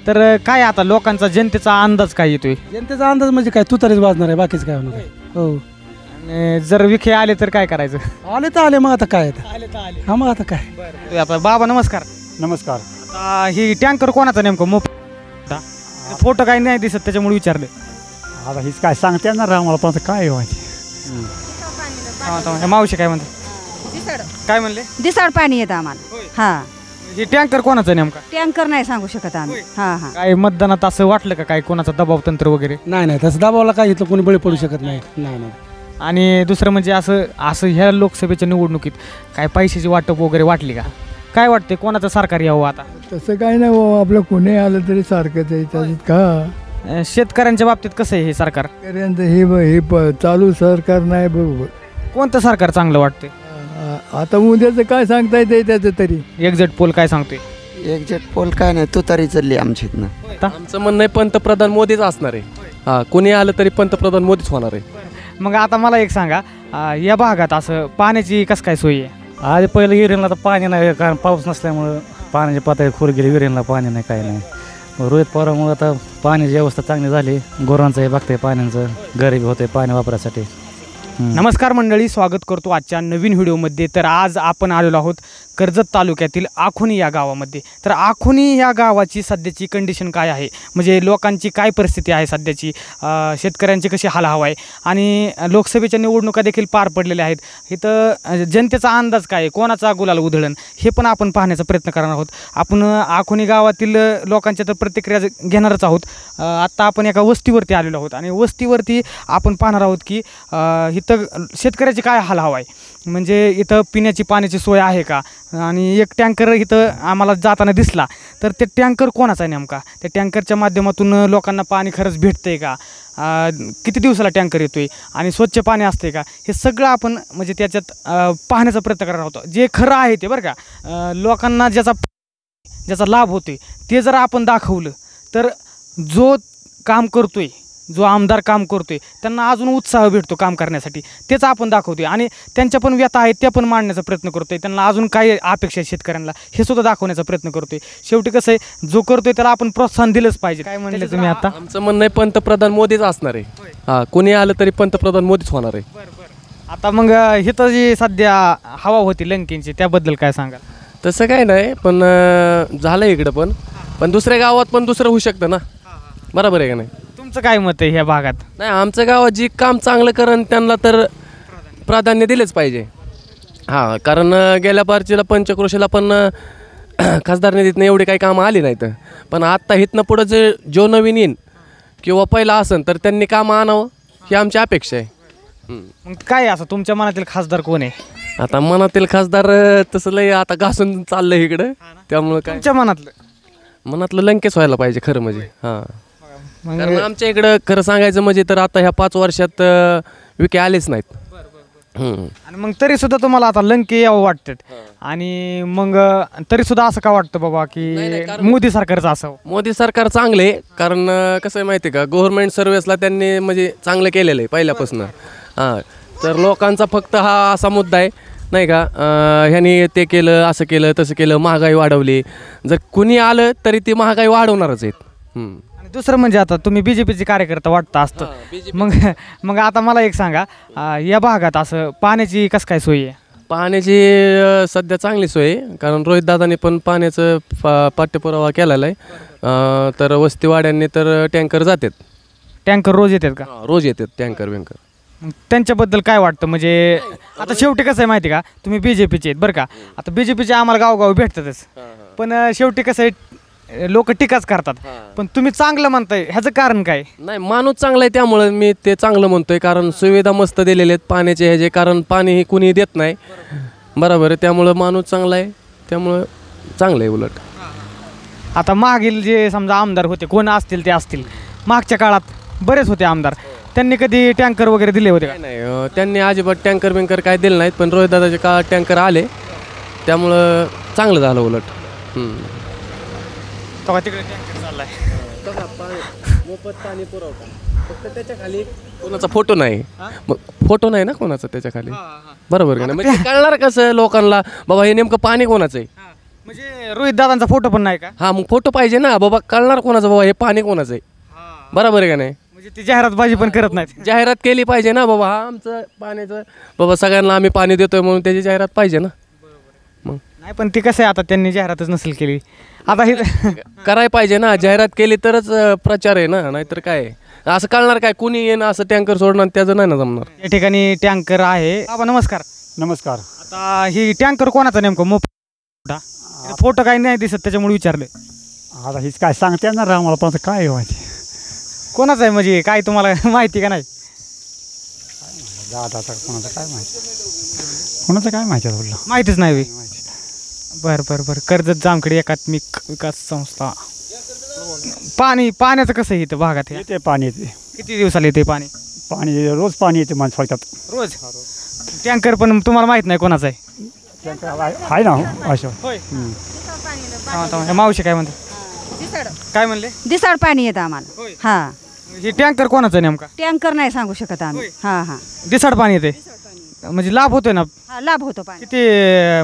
तर काय आता लोकांचा जनतेचा अंदाज काय येतोय? जनतेचा अंदाज म्हणजे काय तुतारीच वाजणार आहे, बाकीच काय होणार आहे. हो आणि जर विखे आले तर काय करायचं? आले तर आले, मग आता काय आता. आले तर आले. हा मग आता काय. आपला बाबा नमस्कार. नमस्कार. आता ही टँकर कोणाचा नेमकं फोटो काही नाही दिसत त्याच्यामुळे विचारले. आता हीच काय सांगता येणार आम्हाला, पण आता काय व्हायचे. मावशी काय म्हणते? काय म्हणले? दिसाड पाणी येतं आम्हाला. हा ही टँकर कोणाचा नेमका? टँकर नाही सांगू शकत आम्ही. हा हा काय मतदानात असं वाटलं का काय कोणाचा दबाव तंत्र वगैरे? नाही नाही, तसं दाबावला काय इथलं कोणी बळी पडू शकत नाही. नाही नाही. आणि दुसरं म्हणजे असं असं ह्या लोकसभेच्या निवडणुकीत काय पैशाची वाटप वगैरे वाटली का? काय वाटते कोणाचं सरकार यावं आता? तसं काही नाही बाबा, आपलं कोणी आलं तरी सारखंच आहे त्याच्यात का. शेतकऱ्यांच्या बाबतीत कसं आहे हे सरकार? हे चालू सरकार नाही बरोबर. कोणतं सरकार चांगलं वाटते? आता उद्याचं काय सांगता येते त्याचं तरी. एक्झिट पोल काय सांगते? एक्झॅक्ट पोल काय नाही, तू तरी चालली आमच्या इथनं. आमचं म्हणणं आहे पंतप्रधान मोदीच असणार आहे. हा कोणी आलं तरी पंतप्रधान मोदीच होणार आहे. मग आता मला एक सांगा, या भागात असं पाण्याची कसं काय सोय आहे? आज पहिलं विहिरीला तर पाणी नाही, कारण पाऊस नसल्यामुळं पाण्याची पातळी खोल गेली, विहिरीला पाणी नाही, काही नाही. रोहित पवारामुळे आता पाण्याची व्यवस्था चांगली झाली. गुरांचंही बघते, पाण्याचं गरिबी होते पाणी वापरासाठी. नमस्कार मंडळी, स्वागत करतो आजच्या नवीन व्हिडिओमध्ये. तर आज आपण आलेलो आहोत कर्जत तालुक्यातील आखोनी या गावामध्ये. तर आखोनी या गावाची सध्याची कंडिशन काय आहे, म्हणजे लोकांची काय परिस्थिती आहे सध्याची, शेतकऱ्यांची कशी हाल हवा आहे, आणि लोकसभेच्या निवडणुका देखील पार पडलेल्या आहेत. इथं जनतेचा अंदाज काय आहे, कोणाचा गुलाल उधळण, हे पण आपण पाहण्याचा प्रयत्न करणार आहोत. आपण आखोनी गावातील लोकांच्या तर प्रतिक्रिया घेणारच आहोत. आत्ता आपण एका वस्तीवरती आलेलो आहोत आणि वस्तीवरती आपण पाहणार आहोत की इथं शेतकऱ्याची काय हाल हवा आहे, म्हणजे इथं पिण्याची पाण्याची सोय आहे का, आणि एक टँकर इथं आम्हाला जाताना दिसला. तर ते टँकर कोणाचा आहे नेमका, त्या टँकरच्या माध्यमातून लोकांना पाणी खरंच भेटतंय का, किती दिवसाला टँकर येतोय, आणि स्वच्छ पाणी असते का, हे सगळं आपण म्हणजे त्याच्यात पाहण्याचा प्रयत्न करणार आहोत. जे खरं आहे ते बरं का, लोकांना ज्याचा लाभ होतोय ते जर आपण दाखवलं तर जो काम करतोय, जो आमदार काम करतोय, त्यांना अजून उत्साह भेटतो काम करण्यासाठी, तेच आपण दाखवतोय. आणि त्यांच्या पण व्यथा आहेत त्या पण मांडण्याचा प्रयत्न करतोय, त्यांना अजून काय अपेक्षा आहे शेतकऱ्यांना हे सुद्धा दाखवण्याचा प्रयत्न करतोय. शेवटी कसं आहे, जो करतोय त्याला आपण प्रोत्साहन दिलंच पाहिजे. काय म्हणले तुम्ही आता? आमचं म्हणणं आहे पंतप्रधान मोदीच असणार आहे. हा कोणी आलं तरी पंतप्रधान मोदीच होणार आहे. आता मग इथं जी सध्या हवा होती लंकेंची, त्याबद्दल काय सांगाल? तसं काय नाही, पण झालं इकडं पण दुसऱ्या गावात पण दुसरं होऊ शकतं ना, बरोबर आहे का नाही? तुमचं काय मत आहे ह्या भागात? नाही, आमच्या गावात जी काम चांगलं करण त्यांना तर प्राधान्य दिलेच पाहिजे. हां, कारण गेल्या बारचीला पंचक्रोशीला पण खासदार निधीतनं एवढे काही कामं आली नाहीत, पण आत्ता इथनं पुढं जो नवीन येईन किंवा पहिला असेल तर त्यांनी कामं आणावं ही आमची अपेक्षा आहे. मग काय असं तुमच्या मनातील खासदार कोण आहे? आता मनातील खासदार तसं लय आता घासून चाललंय इकडं, त्यामुळं काय तुमच्या मनातलं लंकेच व्हायला पाहिजे खरं म्हणजे. हां, कारण आमच्या इकडं खरं सांगायचं म्हणजे तर आता ह्या 5 वर्षात विके आलेच नाहीत. आणि मग तरी सुद्धा तुम्हाला आता लंके यावं वाटतात, आणि मग तरी सुद्धा असं का वाटतं बाबा की मोदी सरकारचं असावं? मोदी सरकार चांगलं आहे, कारण कसं आहे माहिती आहे का, गव्हर्नमेंट सर्व्हिसला त्यांनी म्हणजे चांगलं केलेलं आहे पहिल्यापासून. हां, तर लोकांचा फक्त हा असा मुद्दा आहे नाही का, ह्यांनी ते केलं, असं केलं, तसं केलं, महागाई वाढवली. जर कुणी आलं तरी ती महागाई वाढवणारच आहेत. आणि दुसरं म्हणजे आता तुम्ही BJPचे कार्यकर्ता वाटतं असतं, मग आता मला एक सांगा, या भागात असं पाण्याची कसं काय सोय आहे? पाण्याची सध्या चांगली सोय आहे, कारण रोहितदादांनी पण पाण्याचं पाठ्यपुरावा केलेला आहे. तर वस्तीवाड्यांनी तर टँकर जातात. टँकर रोज येतात का? रोज येतात टँकर बिंकर. त्यांच्याबद्दल काय वाटतं, म्हणजे आता शेवटी कसं आहे माहिती का, तुम्ही BJPचे आहेत बरं का, आता BJPचे आम्हाला गावगाव भेटतातच, पण शेवटी कसं आहे लोक टीकाच करतात, पण तुम्ही चांगलं म्हणताय, ह्याचं कारण काय? नाही, माणूस चांगला आहे त्यामुळं मी ते चांगलं म्हणतोय, कारण सुविधा मस्त दिलेल्या आहेत पाण्याचे ह्याचे, कारण पाणी हे कुणी देत नाही, बरोबर आहे, त्यामुळं माणूस चांगला आहे, त्यामुळं चांगलं आहे उलट. आता मागील जे समजा आमदार होते, कोण असतील ते असतील, मागच्या काळात बरेच होते आमदार, त्यांनी कधी टँकर वगैरे दिले होते का? नाही, त्यांनी अजिबात टँकर बिंकर काय दिले नाहीत, पण रोहितदादाच्या काळात टँकर आले, त्यामुळं चांगलं झालं उलट. तिकडे टँकर चाललाय, मोफत पाणी पुरवठा, फक्त त्याच्या खाली कोणाचा फोटो नाही, फोटो नाही ना कोणाचा त्याच्या खाली, बरोबर का नाही? म्हणजे कळणार कसं लोकांना बाबा हे नेमकं पाणी कोणाचं आहे? म्हणजे रोहित दादांचा फोटो पण नाही का? हा मग फोटो पाहिजे ना बाबा, कळणार कोणाचं बाबा हे पाणी कोणाचं आहे, बरोबर आहे का नाही? म्हणजे ती जाहिरातबाजी पण करत नाहीत. जाहिरात केली पाहिजे ना बाबा, हा आमचं पाण्याचं बाबा सगळ्यांना आम्ही पाणी देतोय म्हणून त्याची जाहिरात पाहिजे ना. मग नाही पण ती कसं आहे, आता त्यांनी जाहिरातच नसेल केली. आता हे करायला पाहिजे ना, जाहिरात केली तरच प्रचार आहे ना, नाहीतर काय आहे? असं कळणार काय, कुणी येणं असं टँकर सोडणार त्याचं नाही ना जमणार. या ठिकाणी टँकर आहे. बाबा नमस्कार. नमस्कार. आता ही टँकर कोणाचा नेमकं मोठा? फोटो काही नाही दिसत त्याच्यामुळे विचारलं. आता हीच काय सांगते येणार आम्हाला, पण आता काय माहिती कोणाचं आहे म्हणजे काय तुम्हाला माहिती का नाही? दादाचा कोणाचं काय माहिती, कोणाचं काय माहिती आहे बोललं. माहितीच नाही. बरं. कर्जत जामखेड एकात्मिक विकास संस्था. पाण्याचं कसं आहे इथं भागात? येते पाणी येते, किती दिवसाला येते पाणी? पाणी रोज पाणी येते माणसं फळतात. रोज. टँकर पण तुम्हाला माहित नाही कोणाचा आहे? आहे ना असं. होय. थांबा, मावशी काय म्हणते? काय म्हणले? दिसाड पाणी येतं आम्हाला. होय. हा. हे टँकर कोणाचा आहे नेमका? टँकर नाही सांगू शकत आम्ही. होय. हा हा दिसाड पाणी येते म्हणजे लाभ होतोय ना? हा, लाभ होतो पाणी. किती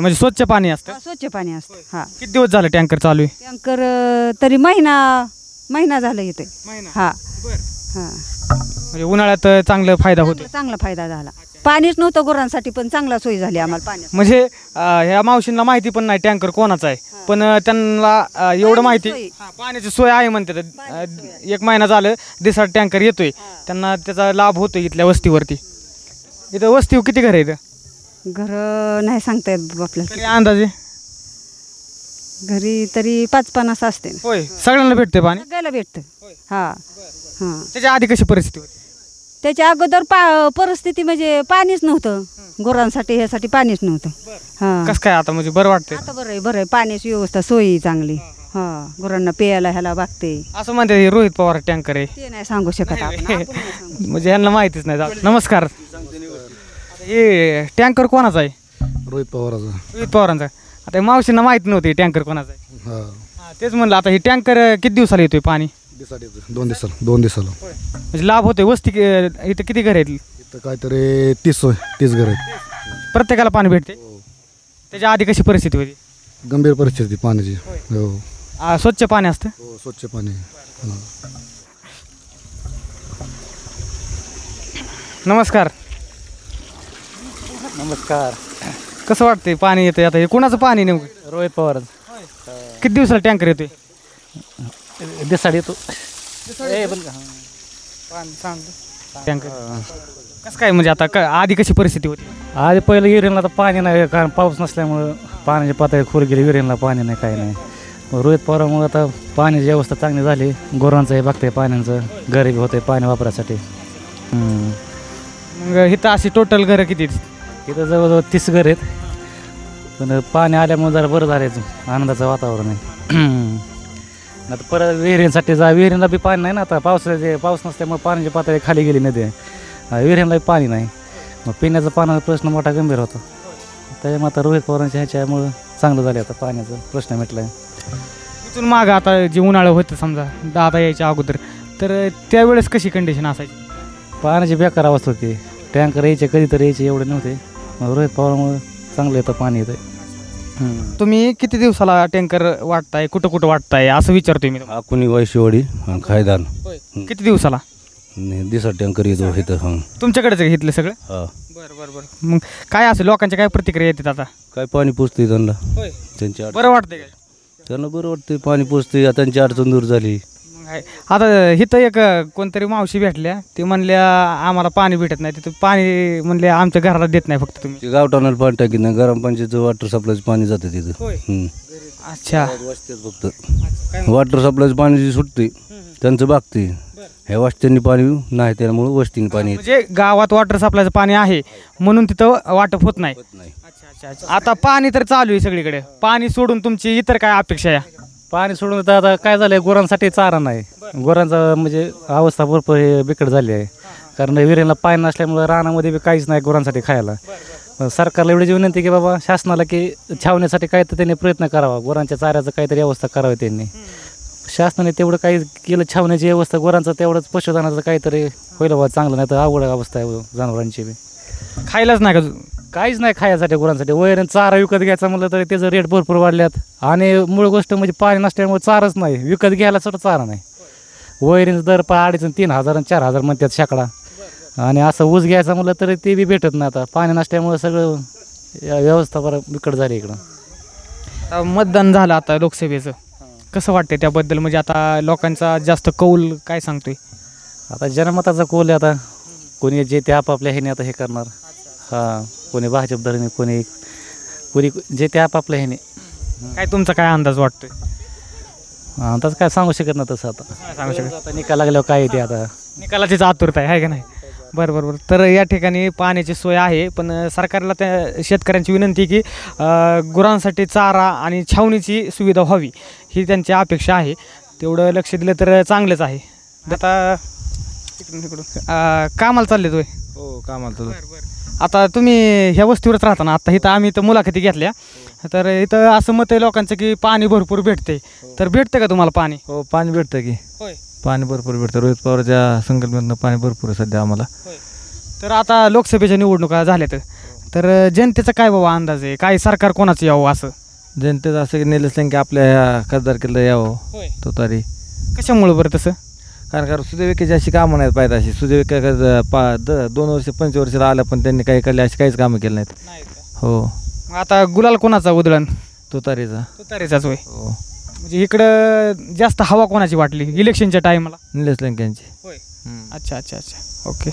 म्हणजे स्वच्छ पाणी असतं? हा, स्वच्छ पाणी असतं. हा. किती दिवस झालं टँकर चालू आहे? टँकर तरी महिना झालं येते. हा हा. म्हणजे उन्हाळ्यात चांगला फायदा होतो. चांगला फायदा झाला. पाणीच नव्हतं गुरांसाठी, पण चांगला सोय झाली आम्हाला पाण्याची. म्हणजे ह्या मावशींना माहिती पण नाही टँकर कोणाचा आहे, पण त्यांना एवढं माहिती सोय. पाण्याची सोय आहे म्हणते. 1 महिना झालं दिसाड टँकर येतोय, त्यांना त्याचा लाभ होतोय इथल्या वस्तीवरती. इथं वस्तीवर किती घर आहे इथं? घर नाही सांगता येत आपल्याला. तरी अंदाजे? घरी तरी 5-50 असते ना. होय. सगळ्यांना भेटते पाणी? सगळ्याला भेटतं. हा हा. त्याच्या आधी कशी परिस्थिती होती? त्याच्या अगोदर परिस्थिती म्हणजे पाणीच नव्हतं गुरांसाठी, ह्यासाठी पाणीच नव्हतं. हा. कसं काय आता म्हणजे बरं वाटतंय? आता बरं आहे पाण्याची व्यवस्था सोयी चांगली. हा. गुरांना प्यायला ह्याला बघते. असं म्हणते हे रोहित पवार टँकर आहे, ते नाही सांगू शकत आपण. आपण नाही सांगू. म्हणजे ह्यांना माहितीच नाही. नमस्कार. हे टँकर कोणाचा आहे? रोहित पवाराचा. रोहित पवारांचा. आता हे मावशींना माहिती नव्हती टँकर कोणाचा आहे. हा, तेच म्हणलं. आता हे टँकर किती दिवसाला येतोय पाणी? दिवसाला येतो. 2 दिवसाला. म्हणजे लाभ होतोय. वस्ती इथं किती घर आहेत? इथं काहीतरी 30 घर आहेत. प्रत्येकाला पाणी भेटते? त्याच्या आधी कशी परिस्थिती होती? गंभीर परिस्थिती पाण्याची. हो. स्वच्छ पाणी असतं? हो, स्वच्छ पाणी. हा. नमस्कार. नमस्कार. कसं वाटतंय पाणी येतंय? आता हे कोणाचं पाणी नेमकं? रोहित पवार. किती दिवसाला टँकर येतोय? दिसाड येतो. टँकर कसं काय म्हणजे आता आधी कशी परिस्थिती होती? आधी पहिलं विहिरीला तर पाणी नाही, कारण पाऊस नसल्यामुळं पाण्याची पातळी खोल गेली, विहिरीला पाणी नाही, काही नाही. रोहित पवारामुळे आता पाण्याची व्यवस्था चांगली झाली. गुरांचं हे बघते पाण्याचं, गरीबी होते पाणी वापरासाठी. मग इथं अशी टोटल घरं किती? इथं जवळजवळ 30 घर आहेत, पण पाणी आल्यामुळे जरा बरं झालं, आनंदाचं वातावरण आहे. आता परत विहिरींसाठी विहिरीला बी पाणी नाही ना. आता पाऊस नसल्यामुळे पाण्याची पातळी खाली गेली नदी, विहिरीला पाणी नाही. मग पिण्याचा पाण्याचा प्रश्न मोठा गंभीर होता. त्याच्यामुळे आता रोहित पवारांच्या ह्याच्यामुळं चांगलं झालं, आता पाण्याचा प्रश्न मिटला आहे. इथून मागं आता जे उन्हाळं होतं समजा दादा यायच्या अगोदर, तर त्यावेळेस कशी कंडिशन असायची? पाण्याची बेकार अवस्था होती. टँकर यायचे कधीतरी यायचे, एवढे नव्हते. मग रोहित पवारामुळे चांगलं येतं पाणी येतं. तुम्ही किती दिवसाला टँकर वाटताय, कुठं कुठं वाटताय असं विचारतोय मी. आकुनी वैशिवडी खायदान किती दिवसाला? दिसा टँकर येतो इथं. हां, तुमच्याकडेच घेतलं सगळं? हां. बरं. मग काय असं लोकांच्या काय प्रतिक्रिया येतात आता? काय पाणी पोचते त्यांना, त्यांची बरं वाटतंय काय? त्यांना बरं वाटते, पाणी पोचते, त्यांची अडचण दूर झाली. आता इथं एक कोणतरी मावशी भेटल्या, ते म्हणल्या आम्हाला पाणी भेटत नाही. तिथं पाणी म्हणले आमच्या घराला देत नाही फक्त तुम्ही. गावठाणाला पाणी टाकीत नाही, ग्रामपंचायतचं वॉटर सप्लायचं पाणी जातं तिथं. अच्छा. फक्त वॉटर सप्लायचं पाणी जे सुटते त्यांचं बागते, ह्या वस्त्यांनी पाणी नाही, त्यामुळे वस्तीने पाणी. म्हणजे गावात वॉटर सप्लायचं पाणी आहे म्हणून तिथं वाटप होत नाही. अच्छा. आता पाणी तर चालू आहे सगळीकडे, पाणी सोडून तुमची इतर काय अपेक्षा आहे? पाणी सोडून आता काय झालं आहे, गुरांसाठी चारा नाही. गुरांचा म्हणजे अवस्था भरपूर बिकट झाली आहे, कारण विहिरीला पाणी नसल्यामुळे रानामध्ये बी काहीच नाही गुरांसाठी खायला. सरकारला एवढी विनंती की बाबा शासनाला की छावण्यासाठी काय तर त्यांनी प्रयत्न करावा, गुरांच्या चाऱ्याचं काहीतरी व्यवस्था करावी त्यांनी. शासनाने तेवढं काही केलं, छावण्याची व्यवस्था गुरांचं, तेवढंच पशुधनाचं काहीतरी होईल बाबा चांगलं, नाही तर अवघड अवस्था आहे जनावरांची बी. खायलाच नाही का? काहीच नाही खायसाठी गुरांसाठी. वैरण चारा विकत घ्यायचा म्हणलं तरी त्याचं रेट भरपूर वाढल्यात. आणि मूळ गोष्ट म्हणजे पाणी नसल्यामुळे चाराच नाही, विकत घ्यायला सुद्धा चारा नाही. वैरणचं दर 2,500 आणि 3,000 आणि 4,000 म्हणतात शेकडा. आणि असं ऊस घ्यायचं म्हणलं तरी ते बी भेटत नाही. आता पाणी नसल्यामुळे सगळं व्यवस्था बरं बिकट झाली इकडं. आता मतदान झालं आता लोकसभेचं, कसं वाटतंय त्याबद्दल? म्हणजे आता लोकांचा जास्त कौल काय सांगतोय? आता जनमताचा कोल आहे. आता कोणी जे ते आपापल्या ह्याने आता हे करणार. हां, कोणी भाजप धरणे, कोणी जे ते आपापल्या ह्याने. काय तुमचा काय अंदाज वाटतोय? अंदाज काय सांगू शकत नाही तसं. आता सांगू शकत आता निकाल लागल्यावर काय येते आता. निकालाचीच आतुरता आहे का नाही? बरं बरं बरं. तर या ठिकाणी पाण्याची सोय आहे, पण सरकारला त्या शेतकऱ्यांची विनंती की गुरांसाठी चारा आणि छावणीची सुविधा व्हावी ही त्यांची अपेक्षा आहे. तेवढं लक्ष दिलं तर चांगलंच आहे. आता कामाला चालले तुम्ही? हो, कामाला चालू. आता तुम्ही ह्या वस्तीवरच राहता ना? आता इथं आम्ही इथं मुलाखती घेतल्या, तर इथं असं मत आहे लोकांचं की पाणी भरपूर भेटते. तर भेटतं का तुम्हाला पाणी? हो, पाणी भेटतं की. होय. पाणी भरपूर भेटतं. रोहित पवारच्या संकल्पनेतनं पाणी भरपूर आहे सध्या आम्हाला. तर आता लोकसभेच्या निवडणुका झाल्यात, तर जनतेचा काय बाबा अंदाज आहे? काय सरकार कोणाचं यावं असं? जनतेचं असं की निलेश लंके आपल्या ह्या खासदारकीला यावं. तो तरी कशामुळं बरं तसं? कारण सुजयविकेची अशी कामं नाहीत पाहिजे. अशी सुजयविके 2 वर्ष 25 वर्षाला आलं, पण त्यांनी काही केले अशी काहीच कामं केली नाहीत. हो. मग आता गुलाल कोणाचा उधळण? तुतारीचाच होय. हो. म्हणजे इकडं जास्त हवा कोणाची वाटली इलेक्शनच्या टायमाला? निलेश लंकेंची. होय. अच्छा अच्छा अच्छा, ओके.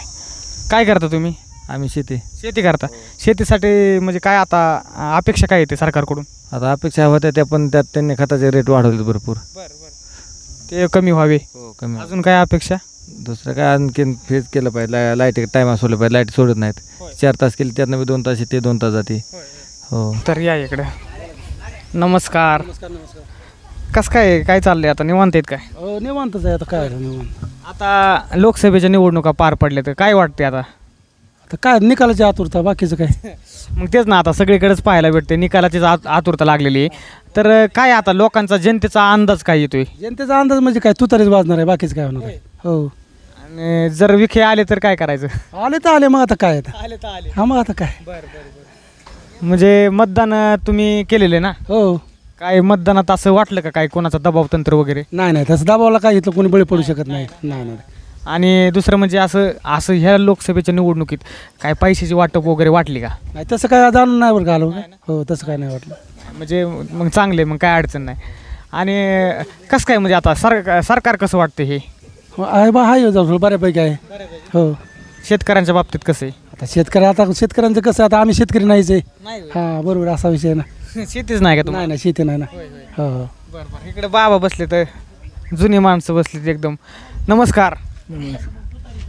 काय करता तुम्ही? आम्ही शेती करता. शेतीसाठी म्हणजे काय आता अपेक्षा काय येते सरकारकडून? आता अपेक्षा होत्या त्या, पण त्यात त्यांनी खताचे रेट वाढवले भरपूर. ते कमी व्हावे. हो, कमी. अजून काय अपेक्षा? दुसरं काय आणखीन फेज केलं पाहिजे. लाईट टाईम सोडलं पाहिजे. लाईट सोडत नाहीत. 4 तास केली, त्यातनं मी 2 तास येते, 2 तास जाते. हो. तर या इकडे. नमस्कार. कसं काय चाललंय आता? निवांत आहेत काय? हो, निवांतच आहे. आता काय निवांत. आता लोकसभेच्या निवडणुका पार पडल्या, तर काय वाटते आता? आता काय निकालाची आतुरता, बाकीचं काय. मग तेच ना, आता सगळीकडेच पाहायला भेटते निकालाचीच आतुरता लागलेली आहे. तर काय आता लोकांचा जनतेचा अंदाज काय येतोय? जनतेचा अंदाज म्हणजे काय, तुतारीच वाजणार आहे, बाकीचं काय होणार आहे. हो. आणि जर विखे आले तर काय करायचं? आले तर आले, मग आता काय आता. हा, मग आता काय. म्हणजे मतदान तुम्ही केलेले ना? हो. काय मतदानात असं वाटलं का काय कोणाचा दबाव तंत्र वगैरे? नाही, तसं दबावला काय इथलं कोणी बळी पडू शकत नाही. नाही. आणि दुसरं म्हणजे असं ह्या लोकसभेच्या निवडणुकीत काय पैशाची वाटप वगैरे वाटली का? नाही, तसं काय जाणून नाही बरं का आलो. हो, तसं काय नाही वाटलं. म्हणजे मग चांगले, मग काय अडचण नाही. आणि कसं काय म्हणजे आता सरकार कसं वाटतं हे? आहे बा, आहे जाऊ बऱ्यापैकी आहे. हो. शेतकऱ्यांच्या बाबतीत कसं आहे? आता शेतकऱ्यांचं कसं, आता आम्ही शेतकरी नाहीच आहे. हां, बरोबर, असा विषय ना. शेतीच नाही का तुम्हाला? नाही, शेती नाही ना. हो. बरं. इकडे बाबा बसले, तर जुनी माणसं बसलीत एकदम. नमस्कार.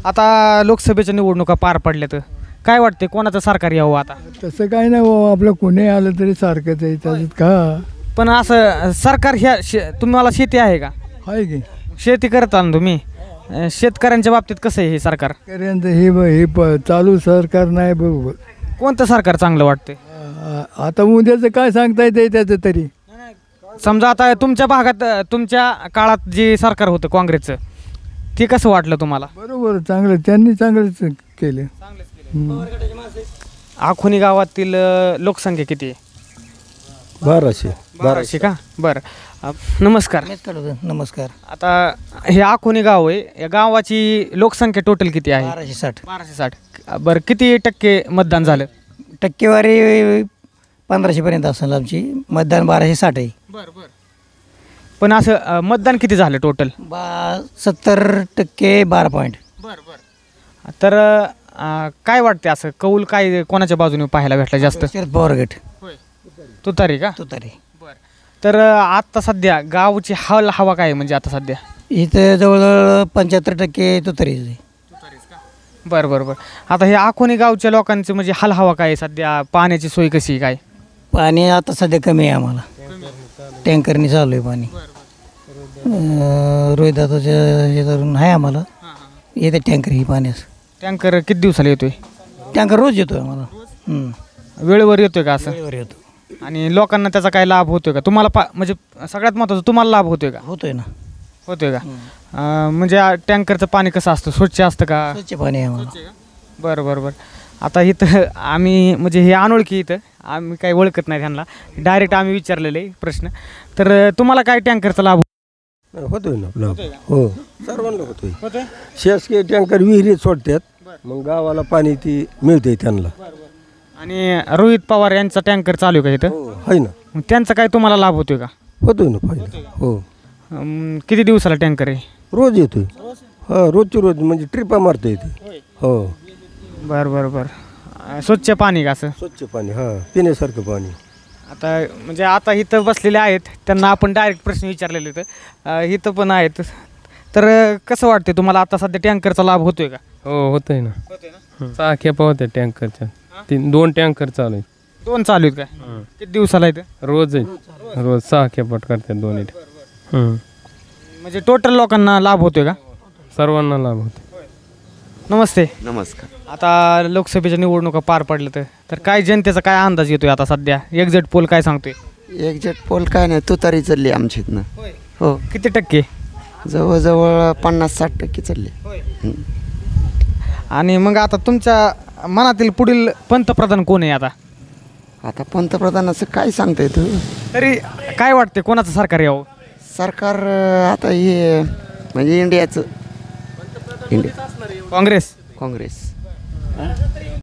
आता लोकसभेच्या निवडणुका पार पडल्या, तर काय वाटते कोणाचं सरकार यावं आता? तसं काय नाही बाबा, आपलं कोणी आलं तरी सारखंच आहे त्याच्यात का. पण असं सरकार तुम्हाला शेती आहे का? आहे की. शेती करता ना तुम्ही? शेतकऱ्यांच्या बाबतीत कसं आहे हे सरकार? हे चालू सरकार नाही बरोबर. कोणतं सरकार चांगलं वाटते? आता उद्याचं काय सांगता येते त्याचं तरी. समजा आता तुमच्या भागात तुमच्या काळात जे सरकार होतं काँग्रेसचं, ते कसं वाटलं तुम्हाला? बरोबर, चांगलं, त्यांनी चांगलंच केलं. आखोनी गावातील लोकसंख्या किती आहे? 1200 का? बरं. नमस्कार. नमस्कार. आता हे आखोनी गाव आहे, या गावाची लोकसंख्या टोटल किती आहे? 1260. बरं, किती टक्के मतदान झालं? टक्केवारी 1500पर्यंत असेल आमची. मतदान 1260 आहे. बरं. पण असं मतदान किती झालं टोटल? 70% 12 पॉईंट. बरं. तर काय वाटते असं कौल काय कोणाच्या बाजूने पाहायला भेटला जास्त? शरद पवार गट. तुतारी का? तुतारी. बरं. तर आता सध्या गावची हवा काय म्हणजे आता सध्या? इथं जवळजवळ 75% तुतारीच आहे. बरं. आता हे आखोनी गावच्या लोकांचं म्हणजे हवा काय सध्या? पाण्याची सोय कशी काय? पाणी आता सध्या कमी आहे आम्हाला. टँकरनी चालू आहे पाणी. रोहिदाताच्या ह्याच्यावरून आहे आम्हाला. येते टँकर ही पाण्यास. टँकर किती दिवसाला येतोय? टँकर रोज येतोय आम्हाला. वेळेवर येतोय का असं? वेळेवर येतो. आणि लोकांना त्याचा काय लाभ होतोय का? तुम्हाला म्हणजे सगळ्यात महत्त्वाचं तुम्हाला लाभ होतोय का? होतोय ना. होतोय का? म्हणजे टँकरचं पाणी कसं असतं? स्वच्छ असतं का? स्वच्छ पाणी आहे आम्हाला. बरं. आता इथं आम्ही म्हणजे हे अनोळखी इथं आम्ही काही ओळखत नाही त्यांना डायरेक्ट आम्ही विचारलेले आहे प्रश्न. तर तुम्हाला काय टँकरचा लाभ होतोय ना लाभ? हो, सर्वांना होतोय. शासकीय टँकर विहिरीत सोडतात, मग गावाला पाणी ती मिळते त्यांना. आणि रोहित पवार यांचा टँकर चालू आहे का इथं? आहे ना. मग त्यांचा काय तुम्हाला लाभ होतोय का? होतोय ना फायदा. हो, किती दिवसाला टँकर आहे? रोज येतोय. हा, रोजची रोज म्हणजे ट्रिपा मारता येते. हो, बरं बरं बरं. स्वच्छ पाणी का असं? स्वच्छ पाणी, हा, पिण्यासारखं पाणी. आता म्हणजे आता इथं बसलेले आहेत त्यांना आपण डायरेक्ट प्रश्न विचारलेले तर इथं पण आहेत. तर कसं वाटते तुम्हाला आता सध्या टँकरचा लाभ होतोय का? हो, होतंय ना. 6 खेपा होत्या टँकरच्या. 2 टँकर चालू आहेत. 2 चालू आहेत काय? किती दिवसाला इथं? रोज आहेत. रोज 6 खेपाट करतात 2. म्हणजे टोटल लोकांना लाभ होतोय का? सर्वांना लाभ होतो. नमस्ते. नमस्कार. आता लोकसभेच्या निवडणुका पार पडल्या तर काय जनतेचा काय अंदाज येतोय आता सध्या? एक्झिट पोल काय सांगतोय? एक्झॅक्ट पोल काय नाही, तुतारी चालली आमच्या इथनं. हो, किती टक्के? जवळजवळ 50-60% चालली. आणि मग आता तुमच्या मनातील पुढील पंतप्रधान कोण आहे आता? आता पंतप्रधानाचं काय सांगताय तू? तरी काय वाटते कोणाचं सरकार यावं? सरकार आता हे म्हणजे इंडियाचं काँग्रेस. काँग्रेस